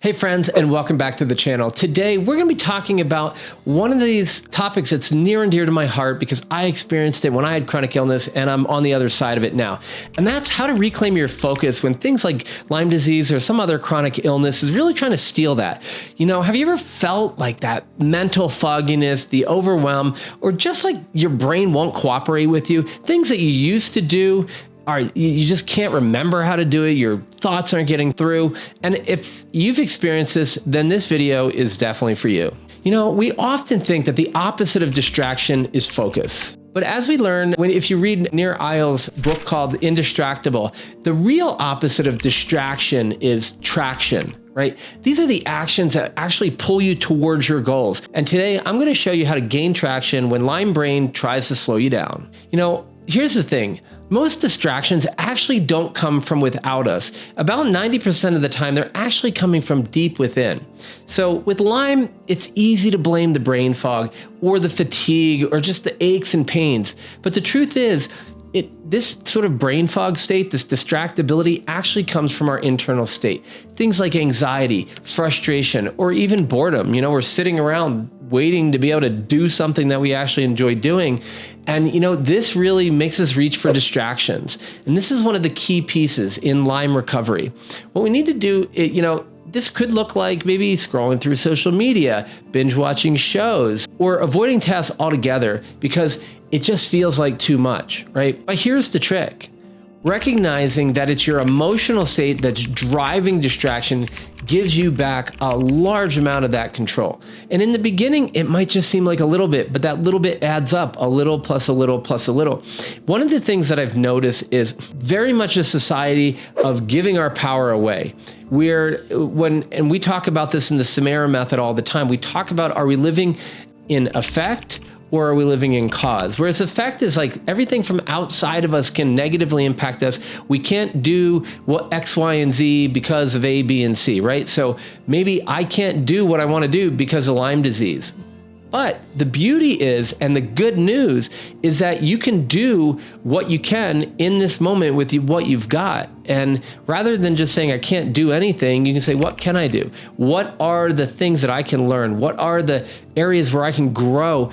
Hey friends, and welcome back to the channel. Today, we're going to be talking about one of these topics that's near and dear to my heart because I experienced it when I had chronic illness and I'm on the other side of it now. And that's how to reclaim your focus when things like Lyme disease or some other chronic illness is really trying to steal that. You know, have you ever felt like that mental fogginess, the overwhelm, or just like your brain won't cooperate with you? Things that you used to do, you just can't remember how to do it. Your thoughts aren't getting through. And if you've experienced this, then this video is definitely for you. You know, we often think that the opposite of distraction is focus. But as we learn, if you read Nir Eyal's book called Indistractable, the real opposite of distraction is traction, right? These are the actions that actually pull you towards your goals. And today I'm going to show you how to gain traction when Lyme brain tries to slow you down. You know, here's the thing. Most distractions actually don't come from without us. About 90% of the time, they're actually coming from deep within. So with Lyme, it's easy to blame the brain fog or the fatigue or just the aches and pains. But the truth is, this sort of brain fog state, this distractibility actually comes from our internal state. Things like anxiety, frustration, or even boredom. You know, we're sitting around waiting to be able to do something that we actually enjoy doing. And, you know, this really makes us reach for distractions. And this is one of the key pieces in Lyme recovery. What we need to do, this could look like maybe scrolling through social media, binge watching shows, or avoiding tasks altogether because it just feels like too much, right? But here's the trick. Recognizing that it's your emotional state that's driving distraction gives you back a large amount of that control. And in the beginning, it might just seem like a little bit, but that little bit adds up, a little plus a little plus a little. One of the things that I've noticed is very much a society of giving our power away. And we talk about this in the Samara method all the time. We talk about, are we living in effect or are we living in cause? Whereas effect is like everything from outside of us can negatively impact us. We can't do what X, Y, and Z because of A, B, and C, right? So maybe I can't do what I want to do because of Lyme disease. But the beauty is, and the good news is that you can do what you can in this moment with what you've got. And rather than just saying, I can't do anything, you can say, what can I do? What are the things that I can learn? What are the areas where I can grow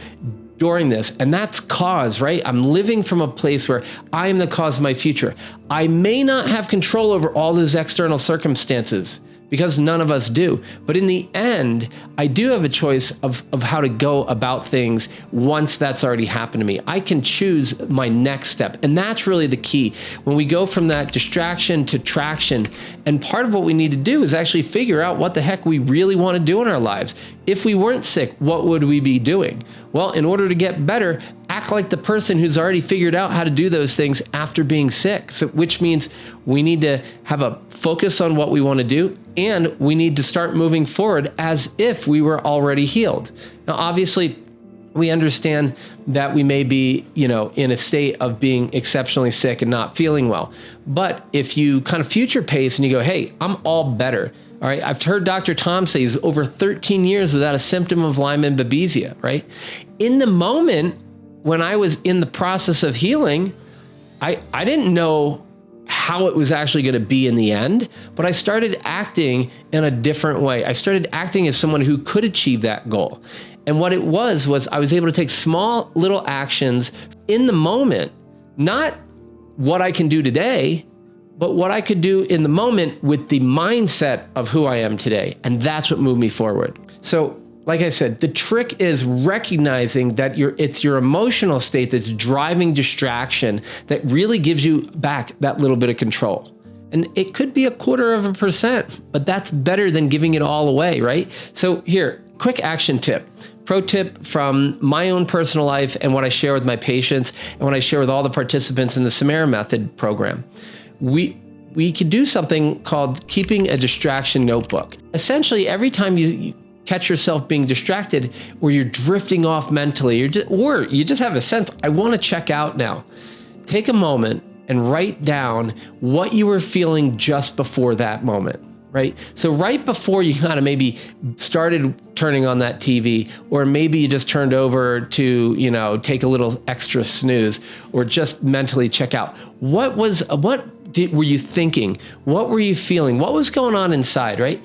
during this? And that's cause, right? I'm living from a place where I am the cause of my future. I may not have control over all those external circumstances because none of us do. But in the end, I do have a choice of how to go about things once that's already happened to me. I can choose my next step. And that's really the key. When we go from that distraction to traction, and part of what we need to do is actually figure out what the heck we really want to do in our lives. If we weren't sick, what would we be doing? Well, in order to get better, act like the person who's already figured out how to do those things after being sick. So, which means we need to have a focus on what we want to do, and we need to start moving forward as if we were already healed. Now, obviously, we understand that we may be, in a state of being exceptionally sick and not feeling well. But if you kind of future pace and you go, hey, I'm all better. All right, I've heard Dr. Tom say he's over 13 years without a symptom of Lyme and Babesia, right? In the moment when I was in the process of healing, I didn't know how it was actually going to be in the end, but I started acting in a different way. I started acting as someone who could achieve that goal. And what it was I was able to take small little actions in the moment, not what I can do today, but what I could do in the moment with the mindset of who I am today. And that's what moved me forward. So like I said, the trick is recognizing that it's your emotional state that's driving distraction that really gives you back that little bit of control. And it could be 0.25%, but that's better than giving it all away, right? So here, quick action tip. Pro tip from my own personal life and what I share with my patients and what I share with all the participants in the Samara Method program. We could do something called keeping a distraction notebook. Essentially, every time you catch yourself being distracted or you're drifting off mentally or you just have a sense, I want to check out now, take a moment and write down what you were feeling just before that moment. Right? So right before you kind of maybe started turning on that TV, or maybe you just turned over to, take a little extra snooze or just mentally check out. What were you thinking? What were you feeling? What was going on inside, right?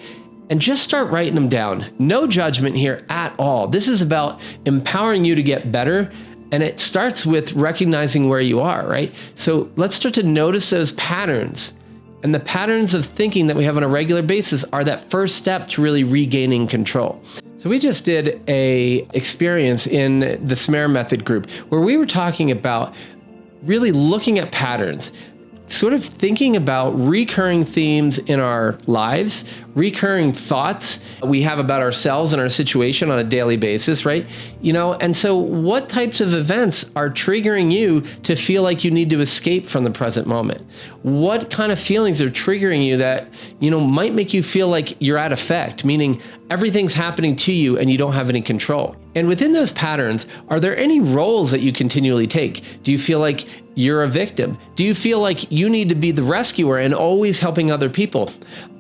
and just start writing them down. No judgment here at all. This is about empowering you to get better. And it starts with recognizing where you are, right? So let's start to notice those patterns. And the patterns of thinking that we have on a regular basis are that first step to really regaining control. So we just did a experience in the SMARE method group where we were talking about really looking at patterns, sort of thinking about recurring themes in our lives, recurring thoughts we have about ourselves and our situation on a daily basis, right? And so what types of events are triggering you to feel like you need to escape from the present moment? What kind of feelings are triggering you that, might make you feel like you're at effect, meaning everything's happening to you and you don't have any control? And within those patterns, are there any roles that you continually take? Do you feel like you're a victim? Do you feel like you need to be the rescuer and always helping other people?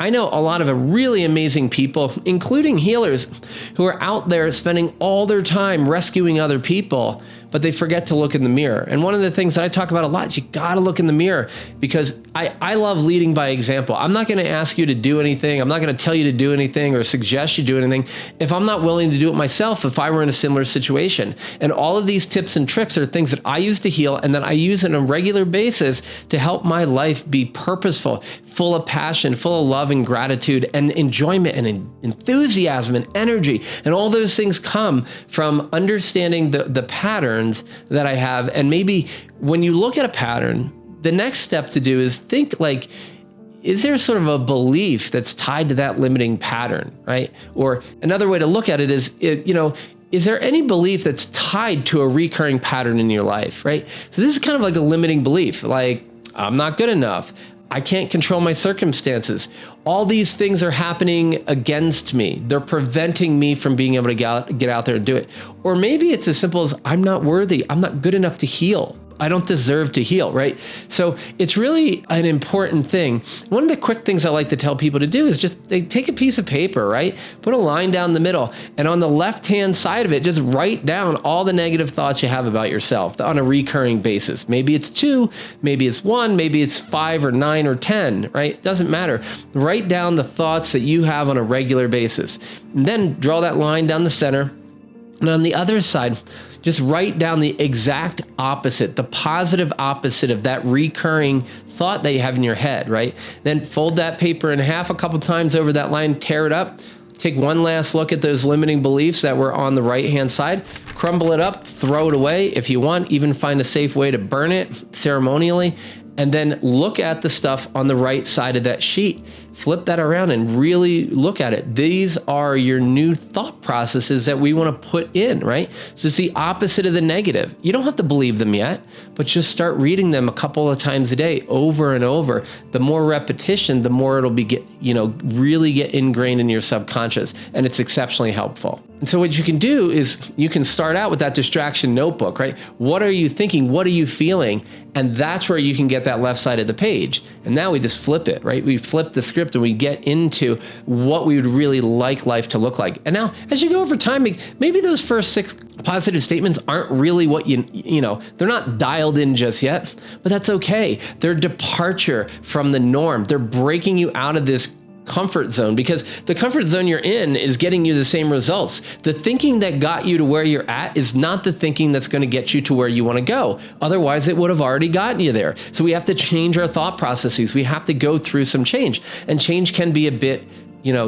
I know a lot of really amazing people, including healers, who are out there spending all their time rescuing other people, but they forget to look in the mirror. And one of the things that I talk about a lot is you gotta look in the mirror, because I love leading by example. I'm not gonna ask you to do anything. I'm not gonna tell you to do anything or suggest you do anything if I'm not willing to do it myself if I were in a similar situation. And all of these tips and tricks are things that I use to heal and that I use on a regular basis to help my life be purposeful, full of passion, full of love and gratitude and enjoyment and enthusiasm and energy. And all those things come from understanding the patterns that I have. And maybe when you look at a pattern, the next step to do is think like, is there sort of a belief that's tied to that limiting pattern, right? Or another way to look at it is, is there any belief that's tied to a recurring pattern in your life, right? So this is kind of like a limiting belief, like I'm not good enough. I can't control my circumstances. All these things are happening against me. They're preventing me from being able to get out there and do it. Or maybe it's as simple as I'm not worthy. I'm not good enough to heal. I don't deserve to heal, right? So it's really an important thing. One of the quick things I like to tell people to do is just take a piece of paper, right? Put a line down the middle, and on the left-hand side of it, just write down all the negative thoughts you have about yourself on a recurring basis. Maybe it's 2, maybe it's 1, maybe it's 5 or 9 or 10, right? Doesn't matter. Write down the thoughts that you have on a regular basis. And then draw that line down the center. And on the other side, just write down the exact opposite, the positive opposite of that recurring thought that you have in your head, right? Then fold that paper in half a couple times over that line, tear it up, take one last look at those limiting beliefs that were on the right-hand side, crumble it up, throw it away if you want, even find a safe way to burn it ceremonially, and then look at the stuff on the right side of that sheet. Flip that around and really look at it. These are your new thought processes that we want to put in, right? So it's the opposite of the negative. You don't have to believe them yet, but just start reading them a couple of times a day, over and over. The more repetition, the more it'll really get ingrained in your subconscious, and it's exceptionally helpful. And so what you can do is you can start out with that distraction notebook, right? What are you thinking? What are you feeling? And that's where you can get that left side of the page. And now we just flip it, right? We flip the script and we get into what we would really like life to look like. And now as you go over time, maybe those first 6 positive statements aren't really what they're not dialed in just yet, but that's okay. They're departure from the norm. They're breaking you out of this comfort zone, because the comfort zone you're in is getting you the same results. The thinking that got you to where you're at is not the thinking that's going to get you to where you want to go. Otherwise, it would have already gotten you there. So we have to change our thought processes. We have to go through some change, and change can be a bit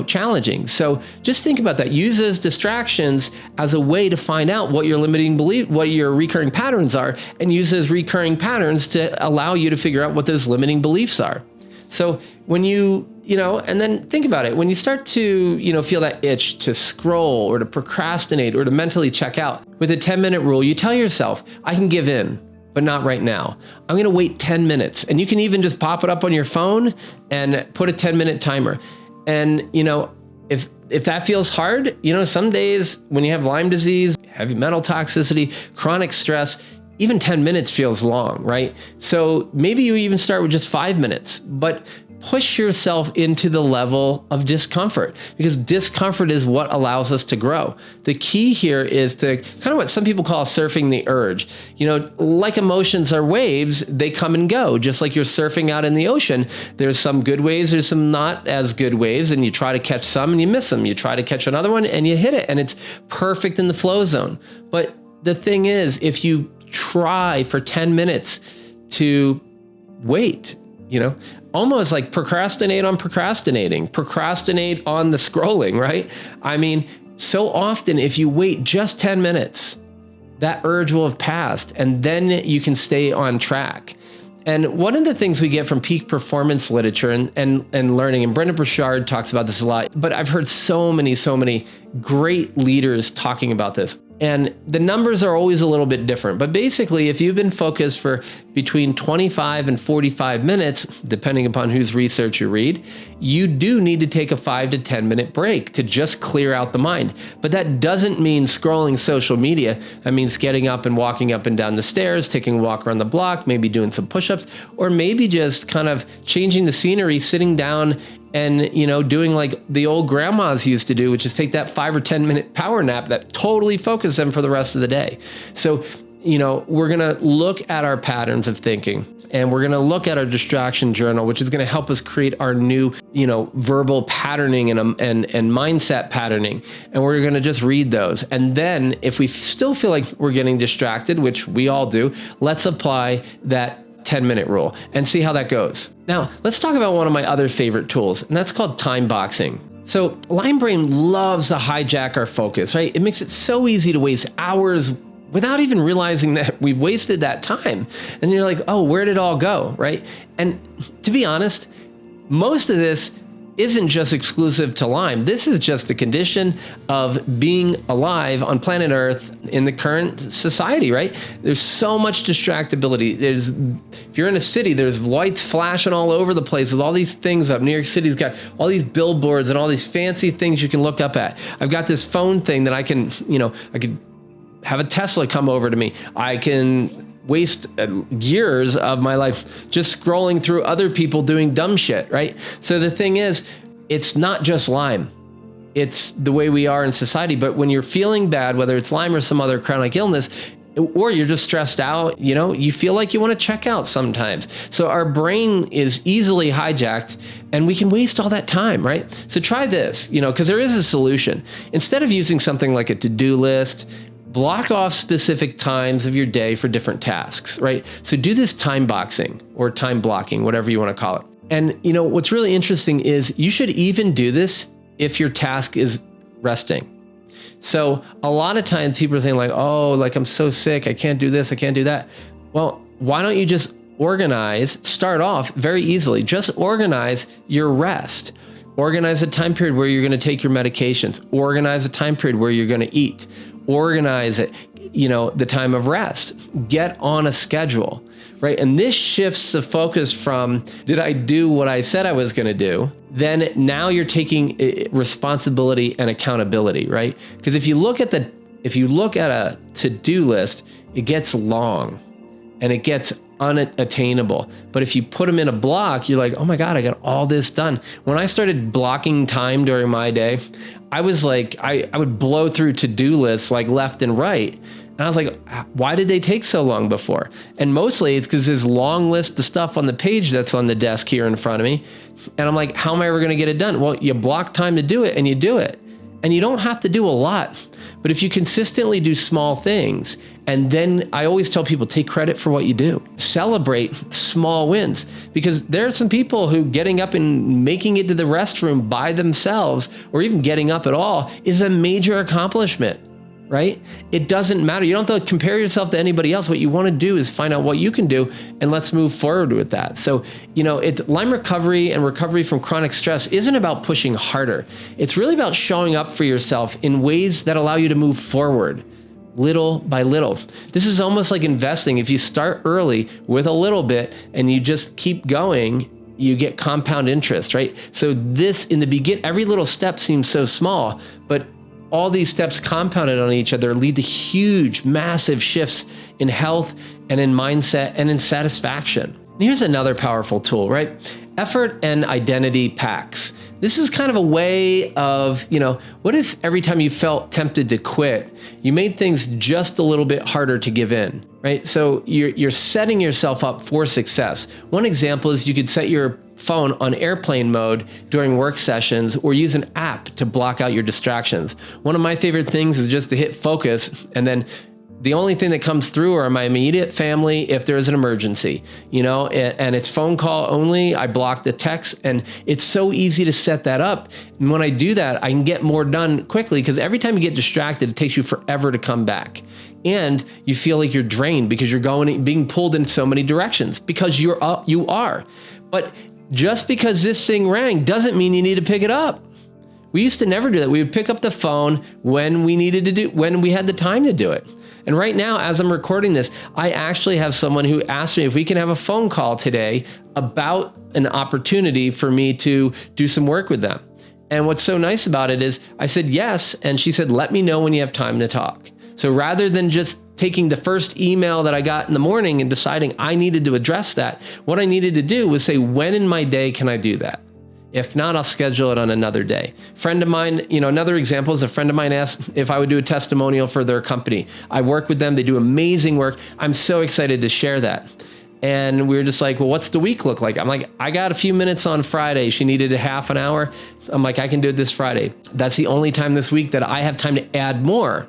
challenging. So just think about that. Use those distractions as a way to find out what your limiting belief, what your recurring patterns are, and use those recurring patterns to allow you to figure out what those limiting beliefs are. So when and then think about it. When you start to, feel that itch to scroll or to procrastinate or to mentally check out, with a 10-minute rule, you tell yourself, I can give in, but not right now. I'm going to wait 10 minutes. And you can even just pop it up on your phone and put a 10-minute timer. And, if that feels hard, some days when you have Lyme disease, heavy metal toxicity, chronic stress, even 10 minutes feels long, right? So maybe you even start with just 5 minutes, but push yourself into the level of discomfort, because discomfort is what allows us to grow. The key here is to kind of what some people call surfing the urge. Like emotions are waves, they come and go, just like you're surfing out in the ocean. There's some good waves, there's some not as good waves, and you try to catch some and you miss them. You try to catch another one and you hit it, and it's perfect in the flow zone. But the thing is, if you try for 10 minutes to wait, almost like procrastinate on procrastinating, procrastinate on the scrolling, right? I mean, so often if you wait just 10 minutes, that urge will have passed, and then you can stay on track. And one of the things we get from peak performance literature and learning, and Brendan Burchard talks about this a lot, but I've heard so many great leaders talking about this. And the numbers are always a little bit different. But basically, if you've been focused for between 25 and 45 minutes, depending upon whose research you read, you do need to take a 5 to 10 minute break to just clear out the mind. But that doesn't mean scrolling social media. That means getting up and walking up and down the stairs, taking a walk around the block, maybe doing some push-ups, or maybe just kind of changing the scenery, sitting down and, doing like the old grandmas used to do, which is take that 5 or 10 minute power nap that totally focus them for the rest of the day. So, we're going to look at our patterns of thinking, and we're going to look at our distraction journal, which is going to help us create our new, verbal patterning and mindset patterning. And we're going to just read those. And then if we still feel like we're getting distracted, which we all do, let's apply that 10-minute rule and see how that goes. Now, let's talk about one of my other favorite tools, and that's called time boxing. So Lyme brain loves to hijack our focus, right? It makes it so easy to waste hours without even realizing that we've wasted that time. And you're like, oh, where did it all go, right? And to be honest, most of this isn't just exclusive to Lyme. This is just a condition of being alive on planet Earth in the current society, right? There's so much distractibility. If you're in a city, there's lights flashing all over the place with all these things up. New York City's got all these billboards and all these fancy things you can look up at. I've got this phone thing that I can, I could have a Tesla come over to me. I can waste years of my life just scrolling through other people doing dumb shit, right? So the thing is, it's not just Lyme. It's the way we are in society. But when you're feeling bad, whether it's Lyme or some other chronic illness, or you're just stressed out, you feel like you want to check out sometimes. So our brain is easily hijacked, and we can waste all that time, right? So try this, because there is a solution. Instead of using something like a to-do list, block off specific times of your day for different tasks, right? So do this time boxing or time blocking, whatever you want to call it. And what's really interesting is you should even do this if your task is resting. So a lot of times people are saying like, oh, like I'm so sick, I can't do this, I can't do that. Well, why don't you just start off very easily, just organize your rest. Organize a time period where you're going to take your medications. Organize a time period where you're going to eat. Organize it, the time of rest. Get on a schedule, right? And this shifts the focus from, did I do what I said I was going to do? Then now you're taking responsibility and accountability, right? Because if you look at a to-do list, it gets long and it gets unattainable. But if you put them in a block, you're like, oh my God, I got all this done. When I started blocking time during my day, I was like, I would blow through to-do lists like left and right. And I was like, why did they take so long before? And mostly it's because this long list of stuff on the page that's on the desk here in front of me. And I'm like, how am I ever going to get it done? Well, you block time to do it and you do it. And you don't have to do a lot. But if you consistently do small things, and then I always tell people, take credit for what you do. Celebrate small wins, because there are some people who getting up and making it to the restroom by themselves, or even getting up at all, is a major accomplishment, right? It doesn't matter. You don't have to compare yourself to anybody else. What you want to do is find out what you can do, and let's move forward with that. So, it's Lyme recovery and recovery from chronic stress isn't about pushing harder. It's really about showing up for yourself in ways that allow you to move forward little by little. This is almost like investing. If you start early with a little bit and you just keep going, you get compound interest, right? So this, in the beginning, every little step seems so small, but all these steps compounded on each other lead to huge, massive shifts in health and in mindset and in satisfaction. And here's another powerful tool, right? effort and identity pacts. This is kind of a way of, what if every time you felt tempted to quit, you made things just a little bit harder to give in, right? So you're setting yourself up for success. One example is you could set your phone on airplane mode during work sessions, or use an app to block out your distractions. One of my favorite things is just to hit focus, and then the only thing that comes through are my immediate family if there's an emergency, and it's phone call only. I block the text, and it's so easy to set that up. And when I do that, I can get more done quickly, because every time you get distracted, it takes you forever to come back. And you feel like you're drained because you're being pulled in so many directions, because you are. But just because this thing rang doesn't mean you need to pick it up. We used to never do that. We would pick up the phone when we had the time to do it. And right now, as I'm recording this, I actually have someone who asked me if we can have a phone call today about an opportunity for me to do some work with them. And what's so nice about it is I said yes, and she said, let me know when you have time to talk. So rather than just taking the first email that I got in the morning and deciding I needed to address that, what I needed to do was say, when in my day can I do that? If not, I'll schedule it on another day. Friend of mine, another example is a friend of mine asked if I would do a testimonial for their company. I work with them. They do amazing work. I'm so excited to share that. And we were just like, well, what's the week look like? I'm like, I got a few minutes on Friday. She needed a half an hour. I'm like, I can do it this Friday. That's the only time this week that I have time to add more.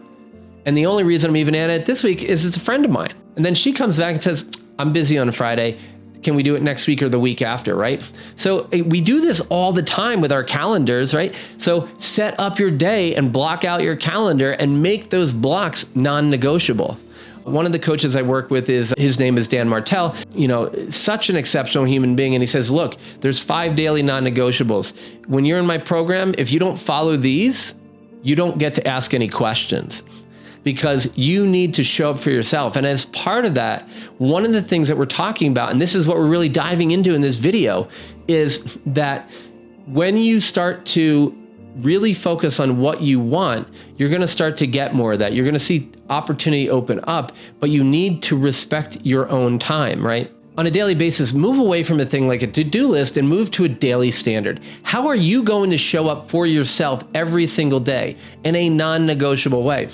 And the only reason I'm even adding it this week is it's a friend of mine. And then she comes back and says, I'm busy on Friday. Can we do it next week or the week after, right? So we do this all the time with our calendars, right? So set up your day and block out your calendar and make those blocks non-negotiable. One of the coaches I work with his name is Dan Martell, such an exceptional human being. And he says, look, there's 5 daily non-negotiables. When you're in my program, if you don't follow these, you don't get to ask any questions, because you need to show up for yourself. And as part of that, one of the things that we're talking about, and this is what we're really diving into in this video, is that when you start to really focus on what you want, you're going to start to get more of that. You're going to see opportunity open up, but you need to respect your own time, right? On a daily basis, move away from a thing like a to-do list and move to a daily standard. How are you going to show up for yourself every single day in a non-negotiable way?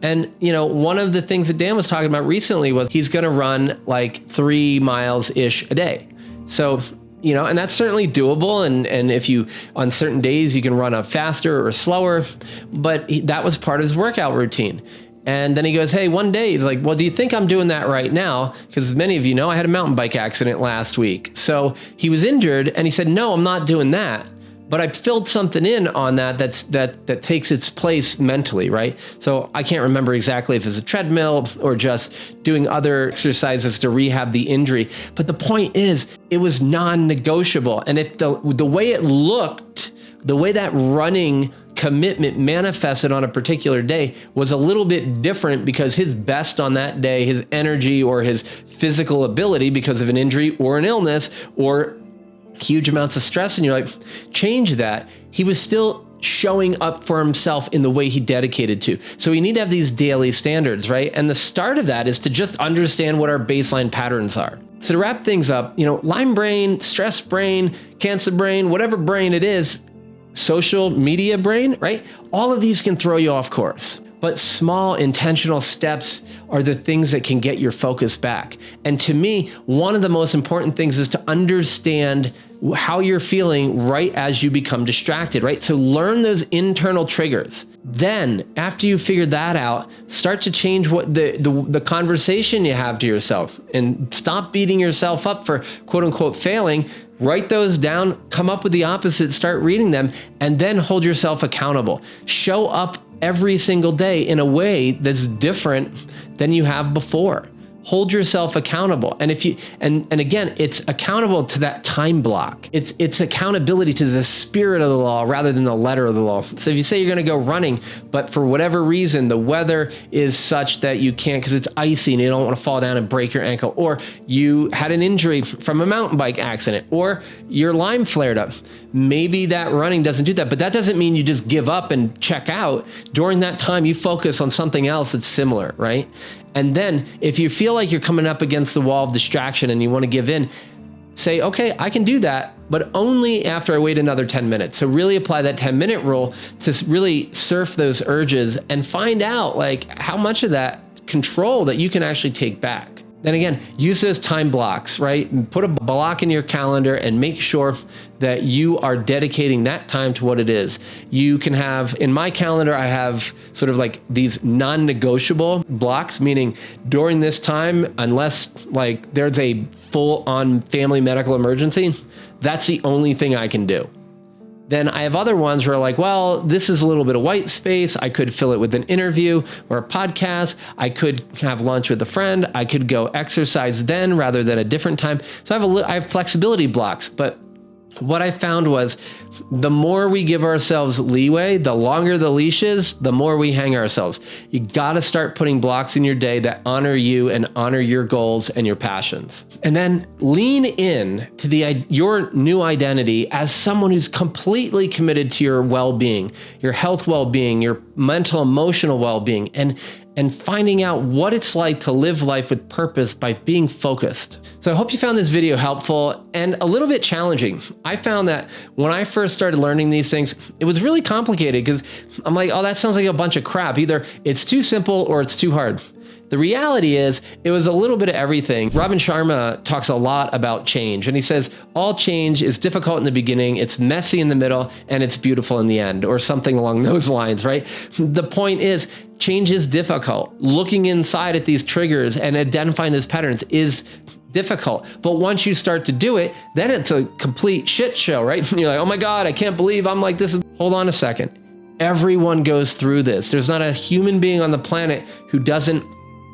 And, one of the things that Dan was talking about recently was he's going to run like 3 miles-ish a day. So, and that's certainly doable. And if you, on certain days, you can run up faster or slower, but that was part of his workout routine. And then he goes, hey, one day he's like, well, do you think I'm doing that right now? Because as many of you know, I had a mountain bike accident last week. So he was injured and he said, no, I'm not doing that. But I filled something in on that takes its place mentally, right? So I can't remember exactly if it's a treadmill or just doing other exercises to rehab the injury. But the point is, it was non-negotiable. And if the way it looked, the way that running commitment manifested on a particular day was a little bit different, because his best on that day, his energy or his physical ability because of an injury or an illness or huge amounts of stress, and you're like, change that. He was still showing up for himself in the way he dedicated to. So we need to have these daily standards, right? And the start of that is to just understand what our baseline patterns are. So to wrap things up, Lyme brain, stress brain, cancer brain, whatever brain it is, social media brain, right? All of these can throw you off course. But small intentional steps are the things that can get your focus back. And to me, one of the most important things is to understand how you're feeling right as you become distracted, right? So learn those internal triggers. Then after you figure that out, start to change what the conversation you have to yourself, and stop beating yourself up for quote unquote failing. Write those down, come up with the opposite, start reading them, and then hold yourself accountable. Show up every single day in a way that's different than you have before. Hold yourself accountable. And if you, and again, it's accountable to that time block. It's accountability to the spirit of the law rather than the letter of the law. So if you say you're going to go running, but for whatever reason, the weather is such that you can't because it's icy and you don't want to fall down and break your ankle, or you had an injury from a mountain bike accident, or your Lyme flared up, maybe that running doesn't do that, but that doesn't mean you just give up and check out. During that time, you focus on something else that's similar, right? And then if you feel like you're coming up against the wall of distraction and you want to give in, say, okay, I can do that, but only after I wait another 10 minutes. So really apply that 10-minute rule to really surf those urges and find out like how much of that control that you can actually take back. Then again, use those time blocks, right? Put a block in your calendar and make sure that you are dedicating that time to what it is. You can have, in my calendar, I have sort of like these non-negotiable blocks, meaning during this time, unless like there's a full-on family medical emergency, that's the only thing I can do. Then I have other ones where like, well, this is a little bit of white space. I could fill it with an interview or a podcast. I could have lunch with a friend. I could go exercise then rather than a different time. So I have flexibility blocks. But what I found was the more we give ourselves leeway, the longer the leash is, the more we hang ourselves. You got to start putting blocks in your day that honor you and honor your goals and your passions. And then lean in to your new identity as someone who's completely committed to your well-being, your health well-being, your mental, emotional well-being, and finding out what it's like to live life with purpose by being focused. So I hope you found this video helpful and a little bit challenging. I found that when I first started learning these things, it was really complicated because I'm like, oh, that sounds like a bunch of crap. Either it's too simple or it's too hard. The reality is it was a little bit of everything. Robin Sharma talks a lot about change, and he says all change is difficult in the beginning, it's messy in the middle, and it's beautiful in the end, or something along those lines, right? The point is change is difficult. Looking inside at these triggers and identifying those patterns is difficult. But once you start to do it, then it's a complete shit show, right? You're like, oh my God, I can't believe I'm like this. Hold on a second. Everyone goes through this. There's not a human being on the planet who doesn't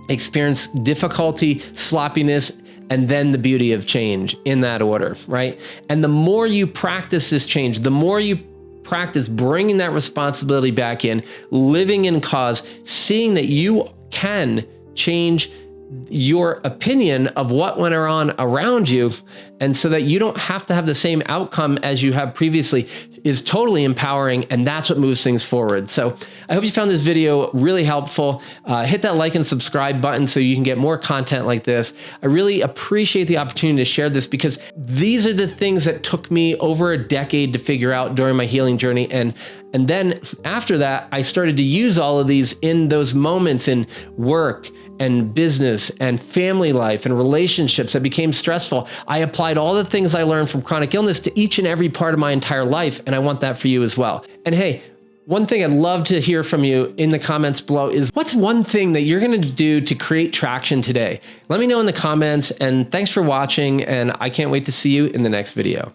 experience difficulty, sloppiness, and then the beauty of change in that order, right? And the more you practice this change, the more you practice bringing that responsibility back in, living in cause, seeing that you can change your opinion of what went on around you, and so that you don't have to have the same outcome as you have previously, is totally empowering, and that's what moves things forward. So I hope you found this video really helpful. Hit that like and subscribe button so you can get more content like this. I really appreciate the opportunity to share this because these are the things that took me over a decade to figure out during my healing journey. And then after that, I started to use all of these in those moments in work and business and family life and relationships that became stressful. I applied all the things I learned from chronic illness to each and every part of my entire life. And I want that for you as well. And hey, one thing I'd love to hear from you in the comments below is what's one thing that you're going to do to create traction today? Let me know in the comments, and thanks for watching. And I can't wait to see you in the next video.